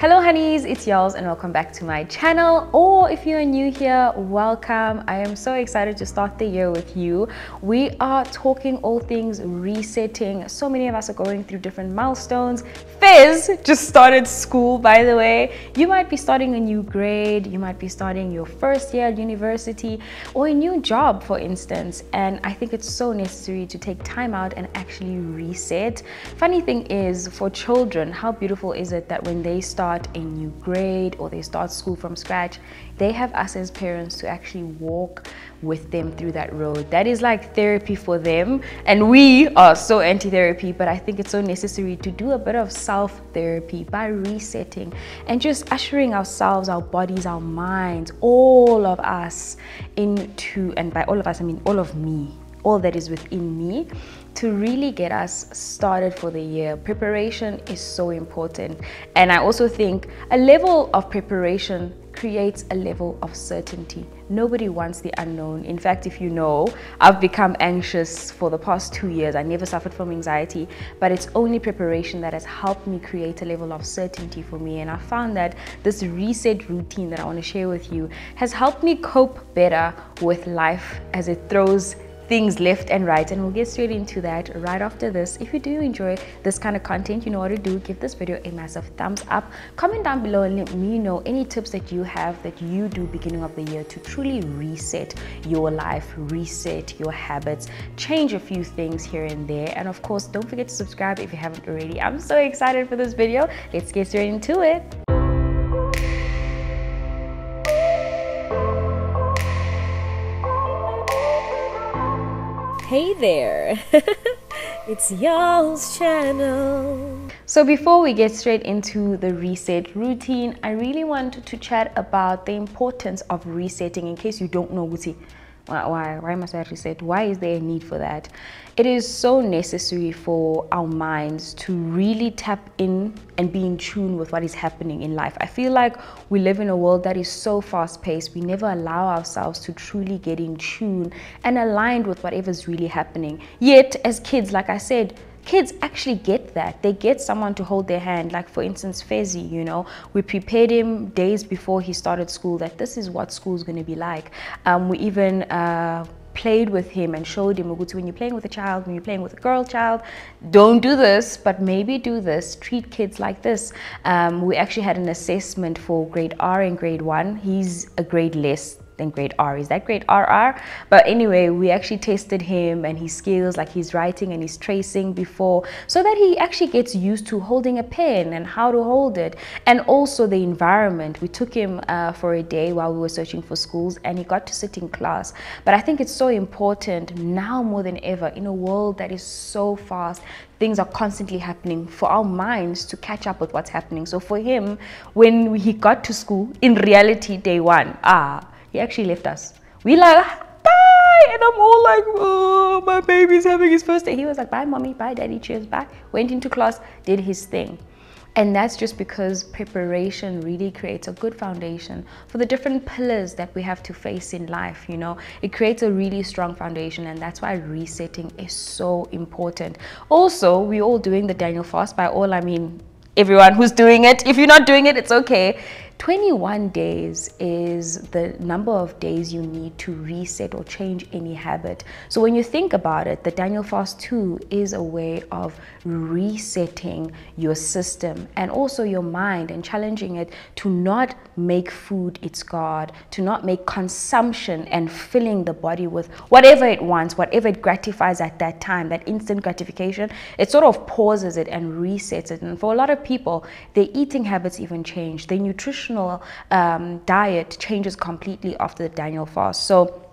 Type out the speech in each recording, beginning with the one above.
Hello honeys, it's Yolz and welcome back to my channel, or if you're new here, welcome. I am so excited to start the year with you. We are talking all things resetting. So many of us are going through different milestones. Fez just started school, by the way. You might be starting a new grade, you might be starting your first year at university or a new job, for instance, and I think it's so necessary to take time out and actually reset. Funny thing is, for children, how beautiful is it that when they start a new grade or they start school from scratch, they have us as parents to actually walk with them through that road. That is like therapy for them, and we are so anti-therapy, but I think it's so necessary to do a bit of self-therapy by resetting and just ushering ourselves, our bodies, our minds, all of us into, and by all of us I mean all of me, all that is within me, to really get us started for the year. Preparation is so important, and I also think a level of preparation creates a level of certainty. Nobody wants the unknown. In fact, if you know, I've become anxious for the past 2 years. I never suffered from anxiety, but it's only preparation that has helped me create a level of certainty for me. And I found that this reset routine that I want to share with you has helped me cope better with life as it throws things left and right, and we'll get straight into that right after this. If you do enjoy this kind of content, you know what to do. Give this video a massive thumbs up, comment down below and let me know any tips that you have that you do beginning of the year to truly reset your life, reset your habits, change a few things here and there. And of course, don't forget to subscribe if you haven't already. I'm so excited for this video. Let's get straight into it. Hey there, it's Yolz channel. So before we get straight into the reset routine, I really wanted to chat about the importance of resetting. In case you don't know, why must I reset? Why is there a need for that? It is so necessary for our minds to really tap in and be in tune with what is happening in life. I feel like we live in a world that is so fast-paced. We never allow ourselves to truly get in tune and aligned with whatever's really happening. Yet, as kids, like I said, kids actually get that. They get someone to hold their hand. Like for instance, Fezzy, you know, we prepared him days before he started school that this is what school's going to be like. We even played with him and showed him, when you're playing with a child, when you're playing with a girl child, don't do this, but maybe do this. Treat kids like this. We actually had an assessment for grade R and grade 1. He's a grade less than grade R. Is that grade RR? But anyway, we actually tested him and his skills, like his writing and his tracing before, so that he actually gets used to holding a pen and how to hold it. And also the environment. We took him for a day while we were searching for schools, and he got to sit in class. But I think it's so important now more than ever in a world that is so fast. Things are constantly happening, for our minds to catch up with what's happening. So for him, when he got to school, in reality, day 1, he actually left us. We like, bye! And I'm all like, oh, my baby's having his first day. He was like, bye, mommy, bye, daddy, cheers, bye. Went into class, did his thing. And that's just because preparation really creates a good foundation for the different pillars that we have to face in life, you know. It creates a really strong foundation, and that's why resetting is so important. Also, we're all doing the Daniel fast. By all, I mean everyone who's doing it. If you're not doing it, it's okay. 21 days is the number of days you need to reset or change any habit. So when you think about it, the Daniel fast too is a way of resetting your system and also your mind, and challenging it to not make food its god, to not make consumption and filling the body with whatever it wants, whatever it gratifies at that time, that instant gratification. It sort of pauses it and resets it. And for a lot of people, their eating habits even change. Their nutritional diet changes completely after the Daniel fast. So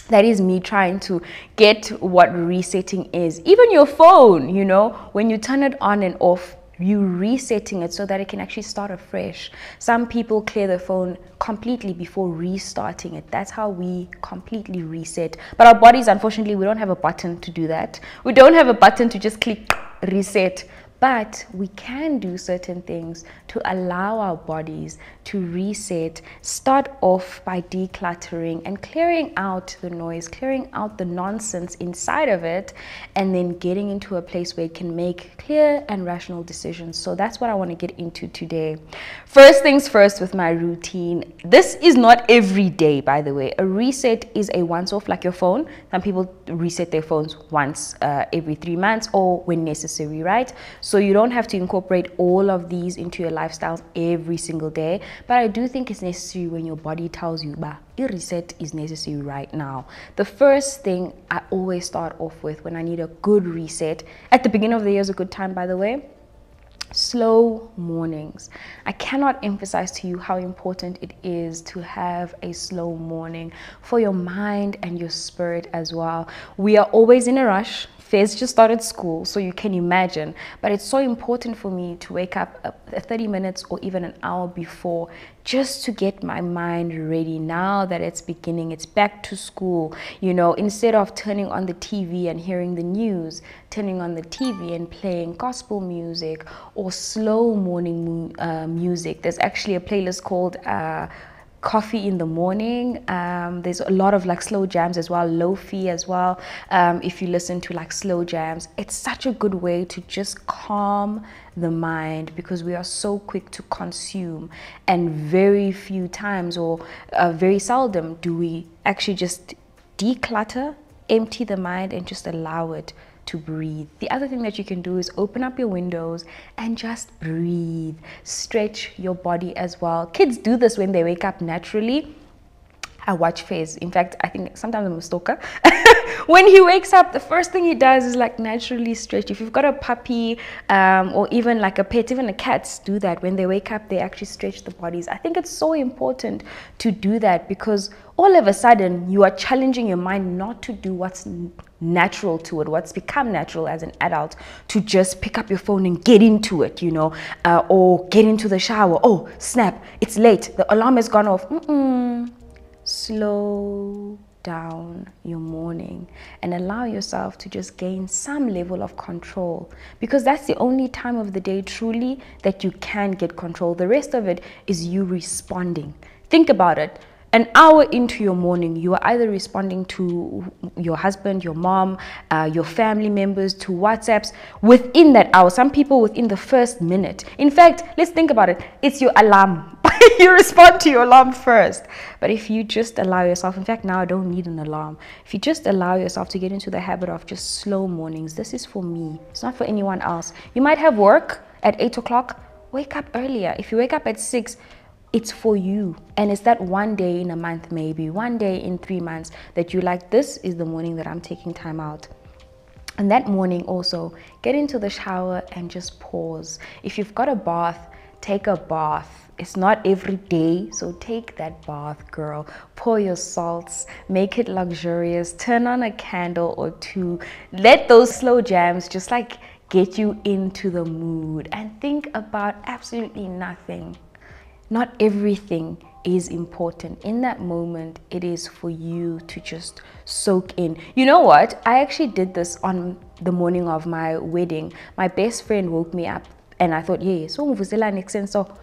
that is me trying to get what resetting is. Even your phone, you know, when you turn it on and off, you resetting it so that it can actually start afresh. Some people clear their phone completely before restarting it. That's how we completely reset. But our bodies, unfortunately, we don't have a button to do that. We don't have a button to just click reset. But we can do certain things to allow our bodies to reset. Start off by decluttering and clearing out the noise, clearing out the nonsense inside of it, and then getting into a place where you can make clear and rational decisions. So that's what I want to get into today. First things first with my routine. This is not every day, by the way. A reset is a once-off, like your phone. Some people reset their phones once every 3 months or when necessary, right? So you don't have to incorporate all of these into your lifestyles every single day. But I do think it's necessary when your body tells you, bah, a reset is necessary right now. The first thing I always start off with when I need a good reset, at the beginning of the year is a good time, by the way, slow mornings. I cannot emphasize to you how important it is to have a slow morning for your mind and your spirit as well. We are always in a rush. Fez just started school, so you can imagine, but it's so important for me to wake up 30 minutes or even an hour before, just to get my mind ready. Now that it's beginning, it's back to school, you know, instead of turning on the TV and hearing the news, turning on the TV and playing gospel music or slow morning music. There's actually a playlist called coffee in the morning. There's a lot of like slow jams as well, lo-fi as well. If you listen to like slow jams, it's such a good way to just calm the mind, because we are so quick to consume, and very few times or very seldom do we actually just declutter, empty the mind, and just allow it to breathe. The other thing that you can do is open up your windows and just breathe. Stretch your body as well. Kids do this when they wake up naturally. I watch Fez. In fact, I think sometimes I'm a stalker. When he wakes up, the first thing he does is like naturally stretch. If you've got a puppy or even like a pet, even the cats do that. When they wake up, they actually stretch the bodies. I think it's so important to do that, because all of a sudden you are challenging your mind not to do what's natural to it, what's become natural as an adult, to just pick up your phone and get into it, you know, or get into the shower. Oh, snap, it's late. The alarm has gone off. Slow down your morning and allow yourself to just gain some level of control, because that's the only time of the day truly that you can get control. The rest of it is you responding. Think about it. An hour into your morning, you are either responding to your husband, your mom, your family members, to WhatsApps within that hour. Some people within the first minute. In fact, let's think about it. It's your alarm. You respond to your alarm first. But if you just allow yourself, in fact, now I don't need an alarm. If you just allow yourself to get into the habit of just slow mornings, this is for me. It's not for anyone else. You might have work at 8 o'clock. Wake up earlier. If you wake up at 6, it's for you. And it's that one day in a month, maybe one day in 3 months, that you like, this is the morning that I'm taking time out. And that morning also, get into the shower and just pause. If you've got a bath, take a bath. It's not every day, so take that bath, girl. Pour your salts, make it luxurious, turn on a candle or two. Let those slow jams just like get you into the mood, and think about absolutely nothing. Not everything is important. In that moment, it is for you to just soak in. You know what? I actually did this on the morning of my wedding. My best friend woke me up, and I thought, yeah, so so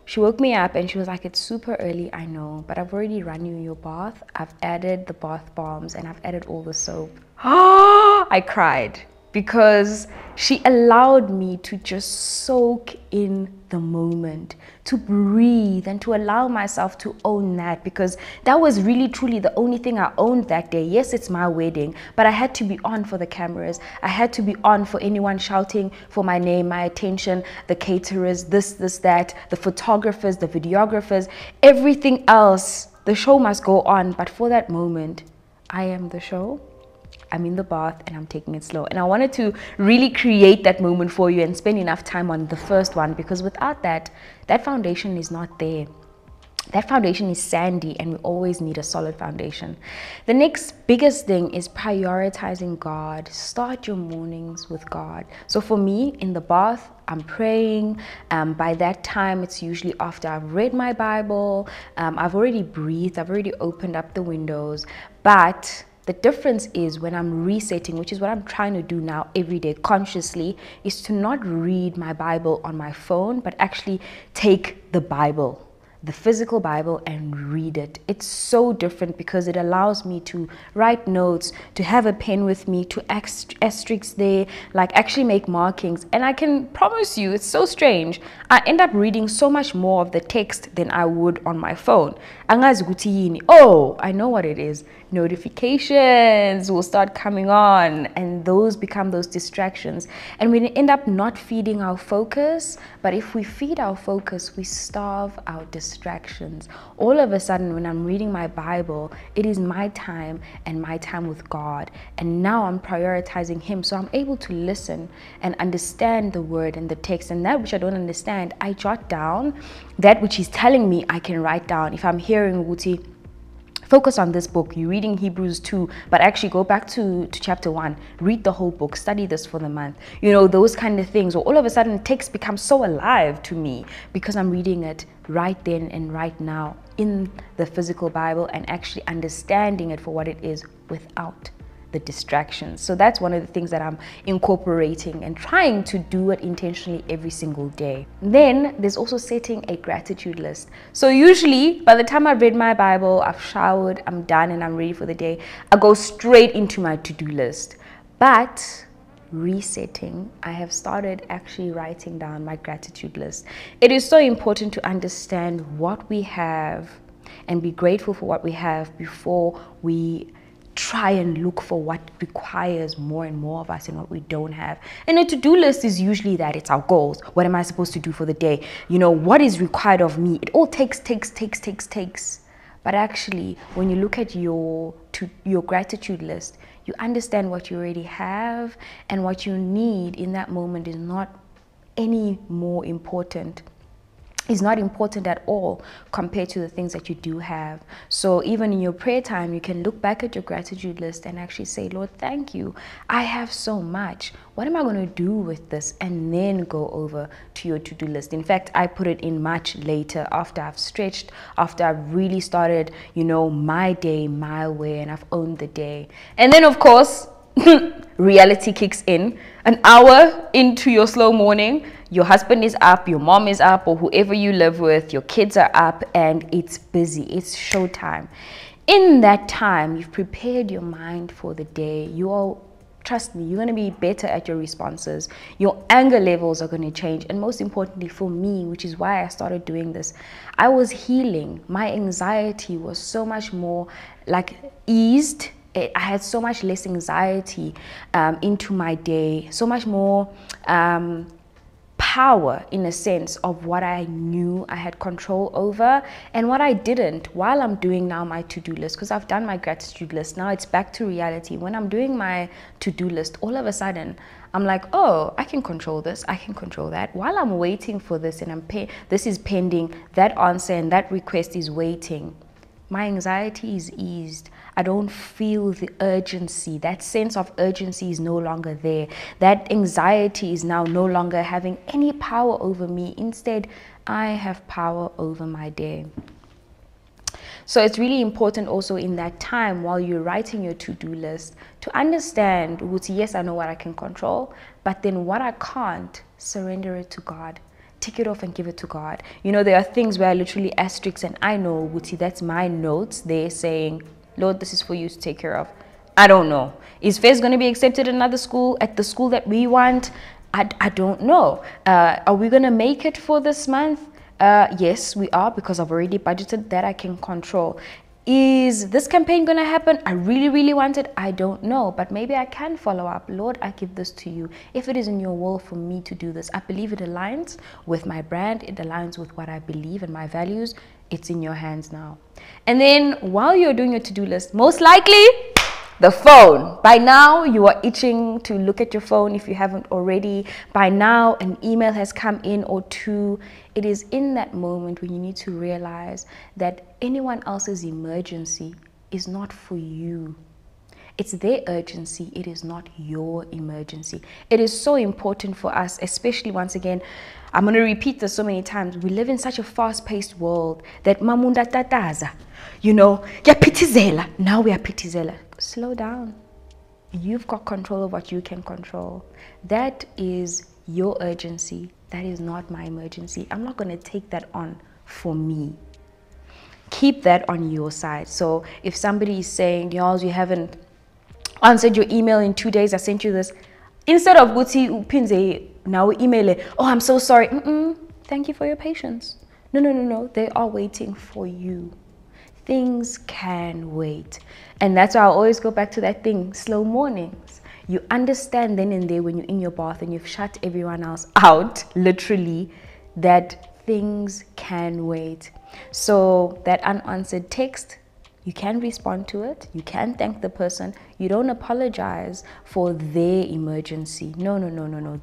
she woke me up and she was like, it's super early, I know, but I've already run you your bath. I've added the bath bombs and I've added all the soap. I cried, because she allowed me to just soak in the moment, to breathe, and to allow myself to own that, because that was really truly the only thing I owned that day. Yes, it's my wedding, but I had to be on for the cameras. I had to be on for anyone shouting for my name, my attention, the caterers, this, that, the photographers, the videographers, everything else. The show must go on, but for that moment, I am the show. I'm in the bath and I'm taking it slow. And I wanted to really create that moment for you and spend enough time on the first one, because without that, that foundation is not there. That foundation is sandy, and we always need a solid foundation. The next biggest thing is prioritizing God. Start your mornings with God. So for me, in the bath, I'm praying. By that time, it's usually after I've read my Bible. I've already breathed. I've already opened up the windows. But The difference is when I'm resetting, which is what I'm trying to do now every day consciously, is to not read my Bible on my phone, but actually take the Bible, the physical Bible, and read it. It's so different because it allows me to write notes, to have a pen with me, to asterisks there, like actually make markings. And I can promise you, it's so strange, I end up reading so much more of the text than I would on my phone. Oh, I know what it is. Notifications will start coming on, and those become those distractions, and we end up not feeding our focus. But if we feed our focus, we starve our distractions. All of a sudden, when I'm reading my Bible, it is my time and my time with God, and now I'm prioritizing Him, so I'm able to listen and understand the word and the text. And that which I don't understand, I jot down. That which He's telling me, I can write down. If I'm hearing Wuti, focus on this book, you're reading Hebrews 2, but actually go back to chapter 1, read the whole book, study this for the month, those kind of things. Or all of a sudden text becomes so alive to me because I'm reading it right then and right now in the physical Bible, and actually understanding it for what it is without the distractions. So that's one of the things that I'm incorporating and trying to do it intentionally every single day. Then there's also setting a gratitude list. So usually by the time I've read my Bible, I've showered, I'm done, and I'm ready for the day, I go straight into my to-do list. But resetting, I have started actually writing down my gratitude list. It is so important to understand what we have and be grateful for what we have before we try and look for what requires more and more of us and what we don't have. And a to-do list is usually that. It's our goals. What am I supposed to do for the day? What is required of me? It all takes. But actually, when you look at your gratitude list, you understand what you already have, and what you need in that moment is not any more important. Is not important at all compared to the things that you do have. So even in your prayer time, you can look back at your gratitude list and actually say, Lord, thank you. I have so much. What am I going to do with this? And then go over to your to-do list. In fact, I put it in much later, after I've stretched, after I've really started, my day my way, and I've owned the day. And then, of course, reality kicks in. An hour into your slow morning, your husband is up, your mom is up, or whoever you live with, your kids are up, and it's busy. It's showtime. In that time, you've prepared your mind for the day. Trust me, you're going to be better at your responses. Your anger levels are going to change. And most importantly for me, which is why I started doing this, I was healing. My anxiety was so much more eased. I had so much less anxiety into my day, so much more power in a sense of what I knew I had control over and what I didn't, while I'm doing now my to-do list. Because I've done my gratitude list, now it's back to reality. When I'm doing my to-do list, all of a sudden I'm like, oh, I can control this, I can control that. While I'm waiting for this, and this is pending, that answer and that request is waiting, my anxiety is eased. I don't feel the urgency. That sense of urgency is no longer there. That anxiety is now no longer having any power over me. Instead, I have power over my day. So it's really important also in that time, while you're writing your to-do list, to understand, yes, I know what I can control, but then what I can't, surrender it to God. Take it off and give it to God. There are things where I literally asterisk, and I know, Wuti, that's my notes there saying, Lord, this is for you to take care of. I don't know. Is Fez going to be accepted in another school, at the school that we want? I don't know. Are we going to make it for this month? Yes, we are, because I've already budgeted. That I can control. Is this campaign going to happen? I really, really want it. I don't know, but maybe I can follow up. Lord, I give this to you. If it is in your will for me to do this, I believe it aligns with my brand. It aligns with what I believe and my values. It's in your hands now. And then while you're doing your to-do list, most likely the phone. By now, you are itching to look at your phone if you haven't already. By now, an email has come in or two. It is in that moment when you need to realize that anyone else's emergency is not for you. It's their urgency. It is not your emergency. It is so important for us, especially, once again, I'm going to repeat this so many times. We live in such a fast-paced world that mamunda tataza, yapitizela. Now we are pitizela. slow down. You've got control of what you can control. That is your urgency. That is not my emergency. I'm not going to take that on for me. Keep that on your side. So if somebody is saying, Yolz, you haven't answered your email in 2 days, I sent you this. Instead of Guti Upinze now email it, oh, I'm so sorry. Thank you for your patience. No. They are waiting for you. Things can wait. And that's why I always go back to that thing, slow mornings. You understand then and there when you're in your bath and you've shut everyone else out, literally, that things can wait. So that unanswered text, you can respond to it. You can thank the person. You don't apologize for their emergency. No.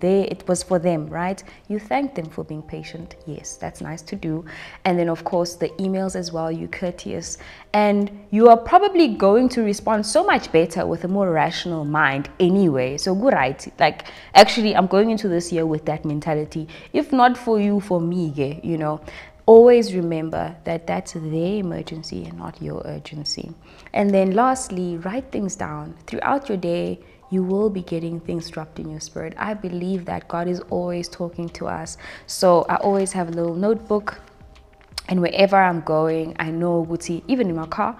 It was for them, right? You thank them for being patient. Yes, that's nice to do. And then, of course, the emails as well. You're courteous. And you are probably going to respond so much better with a more rational mind anyway. So, good, right? Like, actually, I'm going into this year with that mentality. If not for you, for me, you know. Always remember that that's their emergency and not your urgency. And then lastly, write things down. Throughout your day, you will be getting things dropped in your spirit. I believe that God is always talking to us. So I always have a little notebook. And wherever I'm going, I know, Guti, even in my car,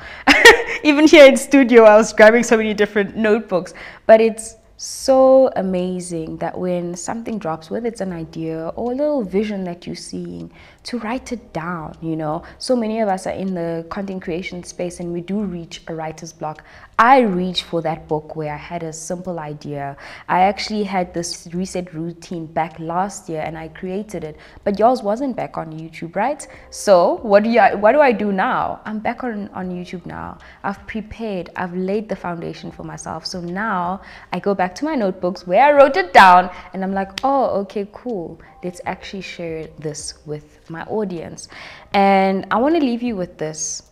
even here in studio, I was grabbing so many different notebooks. But it's so amazing that when something drops, whether it's an idea or a little vision that you're seeing, to write it down, you know. So many of us are in the content creation space and we do reach a writer's block. I reached for that book where I had a simple idea. I actually had this reset routine back last year and I created it, but yours wasn't back on YouTube, right? So what do I do now? I'm back on YouTube now. I've prepared, I've laid the foundation for myself. So now I go back to my notebooks where I wrote it down and I'm like, oh, okay, cool. Let's actually share this with my audience. And I want to leave you with this.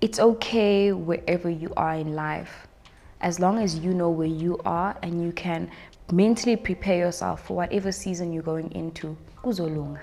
It's okay wherever you are in life, as long as you know where you are and you can mentally prepare yourself for whatever season you're going into. Kuzolunga.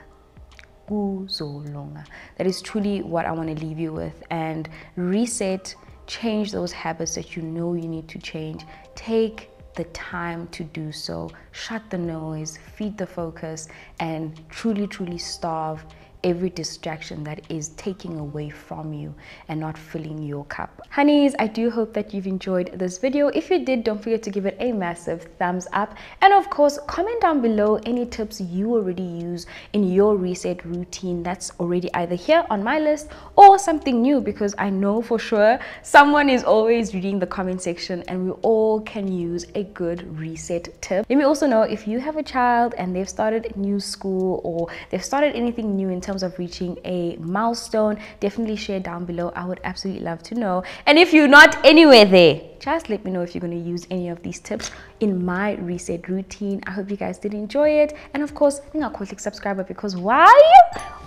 That is truly what I want to leave you with. And reset, change those habits that you know you need to change. Take the time to do so. Shut the noise, feed the focus, and truly starve every distraction that is taking away from you and not filling your cup. Honeys, I do hope that you've enjoyed this video. If you did, don't forget to give it a massive thumbs up, and of course comment down below any tips you already use in your reset routine that's already either here on my list or something new, because I know for sure someone is always reading the comment section and we all can use a good reset tip. Let me also know if you have a child and they've started new school or they've started anything new in terms of reaching a milestone. Definitely share down below. I would absolutely love to know. And if you're not anywhere there, just let me know if you're going to use any of these tips in my reset routine. I hope you guys did enjoy it, and of course click subscribe, because why?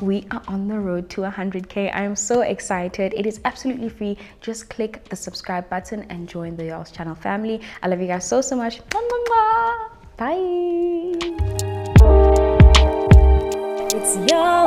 We are on the road to 100K. I am so excited. It is absolutely free. Just click the subscribe button and join the Yolz channel family. I love you guys so much. Bye. It's Yolz.